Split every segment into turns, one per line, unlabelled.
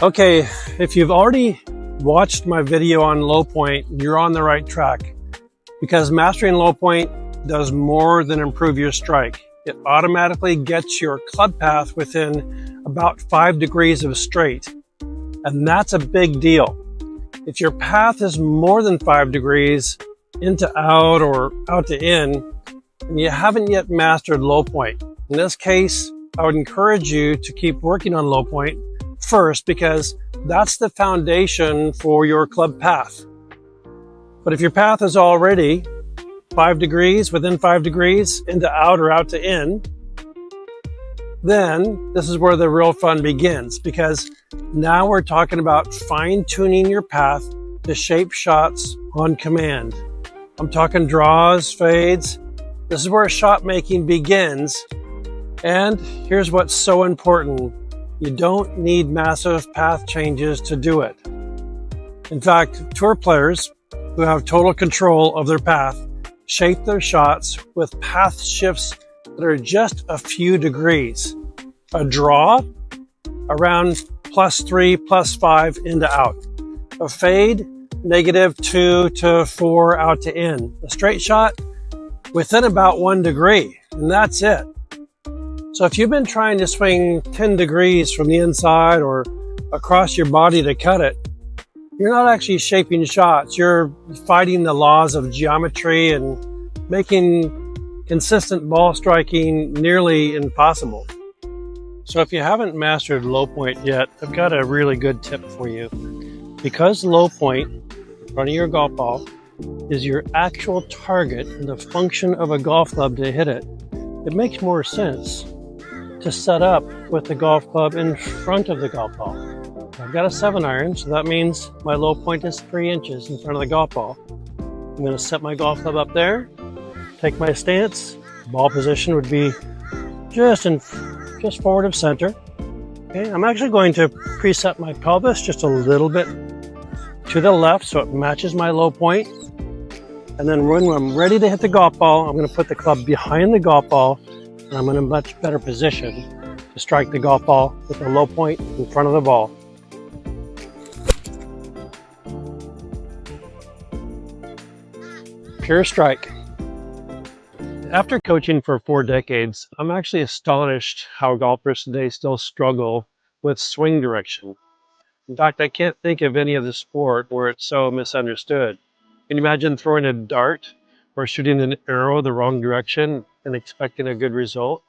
Okay, if you've already watched my video on low point, you're on the right track, because mastering low point does more than improve your strike. It automatically gets your club path within about 5 degrees of straight, and that's a big deal. If your path is more than 5 degrees into out or out to in, and you haven't yet mastered low point. In this case, I would encourage you to keep working on low point first, because that's the foundation for your club path. But if your path is already 5 degrees, within 5 degrees, into out or out to in, then this is where the real fun begins, because now we're talking about fine-tuning your path to shape shots on command. I'm talking draws, fades. This is where shot making begins. And here's what's so important. You don't need massive path changes to do it. In fact, tour players who have total control of their path shape their shots with path shifts that are just a few degrees. A draw, around +3, +5 into out. A fade, -2 to 4 out to in. A straight shot, within about 1 degree, and that's it. So if you've been trying to swing 10 degrees from the inside or across your body to cut it, you're not actually shaping shots. You're fighting the laws of geometry and making consistent ball striking nearly impossible. So if you haven't mastered low point yet, I've got a really good tip for you. Because low point, in front of your golf ball, is your actual target and the function of a golf club to hit it, it makes more sense to set up with the golf club in front of the golf ball. I've got a 7-iron, so that means my low point is 3 inches in front of the golf ball. I'm going to set my golf club up there, take my stance. Ball position would be just forward of center. Okay, I'm actually going to preset my pelvis just a little bit to the left so it matches my low point. And then when I'm ready to hit the golf ball, I'm going to put the club behind the golf ball, and I'm in a much better position to strike the golf ball with the low point in front of the ball. Pure strike. After coaching for 4 decades, I'm actually astonished how golfers today still struggle with swing direction. In fact, I can't think of any other sport where it's so misunderstood. Can you imagine throwing a dart or shooting an arrow the wrong direction and expecting a good result?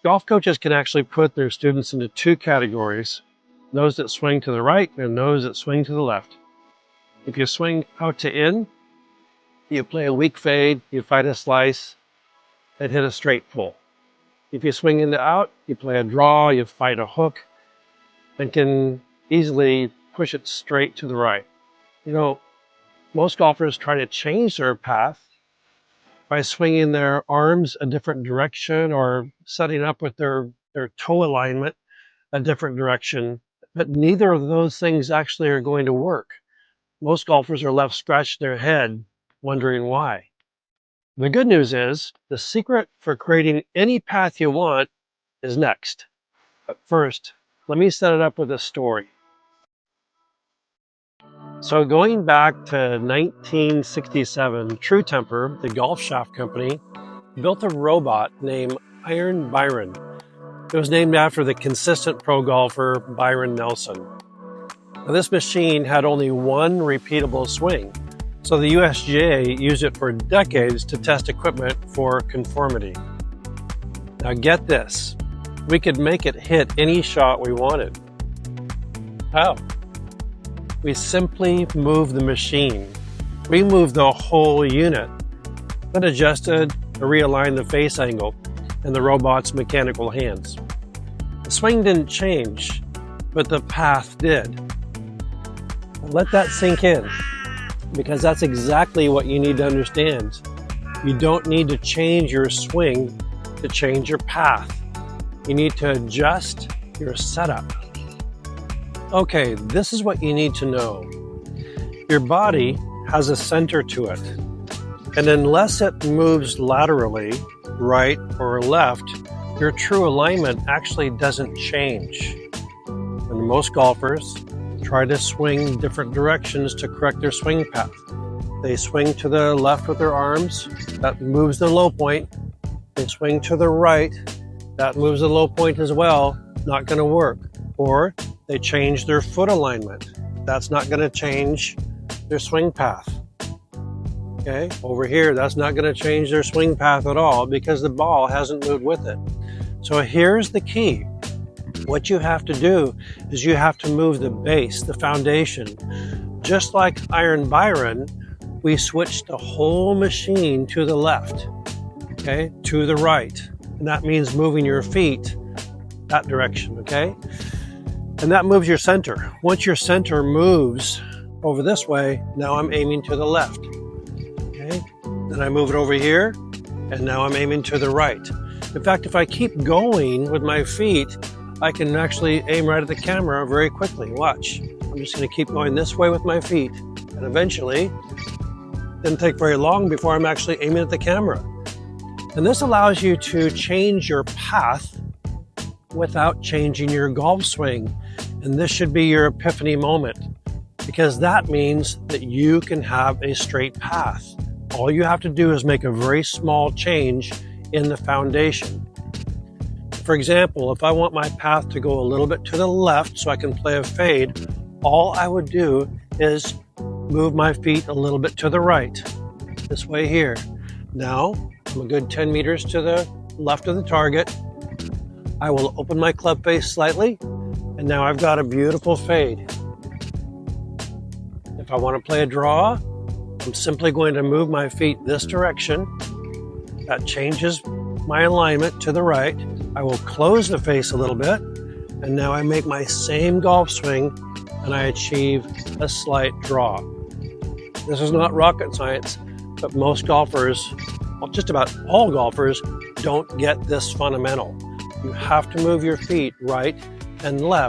Golf coaches can actually put their students into 2 categories, those that swing to the right and those that swing to the left. If you swing out to in, you play a weak fade, you fight a slice, and hit a straight pull. If you swing into out, you play a draw, you fight a hook, and can easily push it straight to the right. You know, most golfers try to change their path by swinging their arms a different direction or setting up with their toe alignment a different direction, but neither of those things actually are going to work. Most golfers are left scratching their head wondering why. The good news is the secret for creating any path you want is next. But first, let me set it up with a story. So going back to 1967, True Temper, the golf shaft company, built a robot named Iron Byron. It was named after the consistent pro golfer Byron Nelson. Now, this machine had only one repeatable swing, so the USGA used it for decades to test equipment for conformity. Now get this, we could make it hit any shot we wanted. How? We simply moved the machine. We moved the whole unit, then adjusted or realigned the face angle and the robot's mechanical hands. The swing didn't change, but the path did. Let that sink in, because that's exactly what you need to understand. You don't need to change your swing to change your path. You need to adjust your setup. Okay, this is what you need to know. Your body has a center to it, and unless it moves laterally, right or left, your true alignment actually doesn't change. And most golfers try to swing different directions to correct their swing path. They swing to the left with their arms, that moves the low point. They swing to the right, that moves the low point as well, not going to work. Or they change their foot alignment. That's not going to change their swing path. Okay, over here, that's not going to change their swing path at all because the ball hasn't moved with it. So here's the key. What you have to do is you have to move the base, the foundation. Just like Iron Byron, we switched the whole machine to the left, okay, to the right. And that means moving your feet that direction, okay? And that moves your center. Once your center moves over this way, now I'm aiming to the left, okay? Then I move it over here, and now I'm aiming to the right. In fact, if I keep going with my feet, I can actually aim right at the camera very quickly. Watch. I'm just going to keep going this way with my feet. And eventually, it doesn't take very long before I'm actually aiming at the camera. And this allows you to change your path without changing your golf swing. And this should be your epiphany moment, because that means that you can have a straight path. All you have to do is make a very small change in the foundation. For example, if I want my path to go a little bit to the left so I can play a fade, all I would do is move my feet a little bit to the right, this way here. Now, I'm a good 10 meters to the left of the target. I will open my club face slightly, and now I've got a beautiful fade. If I want to play a draw, I'm simply going to move my feet this direction. That changes my alignment to the right. I will close the face a little bit, and now I make my same golf swing, and I achieve a slight draw. This is not rocket science, but most golfers, well, just about all golfers, don't get this fundamental. You have to move your feet right and left